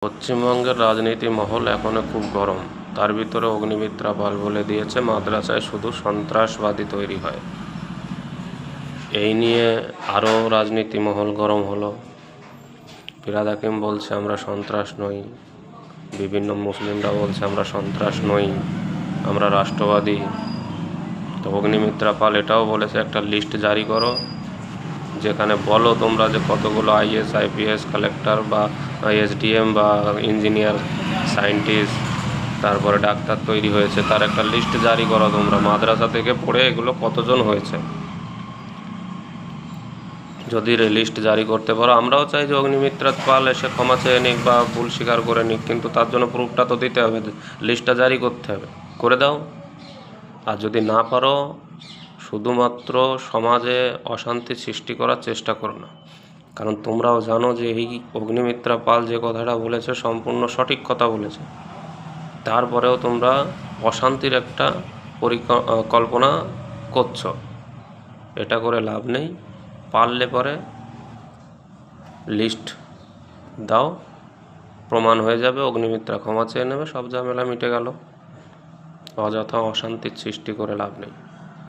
পশ্চিমবঙ্গের রাজনীতি মহল এখনও খুব গরম। তার ভিতরে অগ্নিমিত্রা পাল বলে দিয়েছে মাদ্রাসায় শুধু সন্ত্রাসবাদী তৈরি হয়। এই নিয়ে আরও রাজনীতি মহল গরম হলো। ফিরহাদ হাকিম বলছে আমরা সন্ত্রাস নই, বিভিন্ন মুসলিমরা বলছে আমরা সন্ত্রাস নই, আমরা রাষ্ট্রবাদী। তো অগ্নিমিত্রা পাল এটাও বলেছে একটা লিস্ট জারি করো, যেখানে বলো তোমরা যে কতগুলো আইএস আইপিএস কালেক্টর বা এসডিএম বা ইঞ্জিনিয়ার সায়েন্টিস্ট তারপরে ডাক্তার তৈরি হয়েছে, তার একটা লিস্ট জারি করো তোমরা, মাদ্রাসা থেকে পড়ে এগুলো কতজন হয়েছে। যদি লিস্ট জারি করতে পারো, আমরাও চাই যে অগ্নিমিত্রা পাল এসে ক্ষমা চেয়ে নিক বা ভুল স্বীকার করে নিক, কিন্তু তার জন্য প্রুফটা তো দিতে হবে, লিস্টটা জারি করতে হবে, করে দাও। আর যদি না পারো, শুধুমাত্র সমাজে অশান্তি সৃষ্টি করার চেষ্টা করো না, কারণ তোমরাও জানো যে এই অগ্নিমিত্রা পাল যে কথাটা বলেছে সম্পূর্ণ সঠিক কথা বলেছে। তারপরেও তোমরা অশান্তির একটা পরিকল্পনা করছো, এটা করে লাভ নেই। পারলে পরে লিস্ট দাও, প্রমাণ হয়ে যাবে, অগ্নিমিত্রা ক্ষমা চেয়ে নেবে, সব ঝামেলা মিটে গেল। অযথা অশান্তির সৃষ্টি করে লাভ নেই।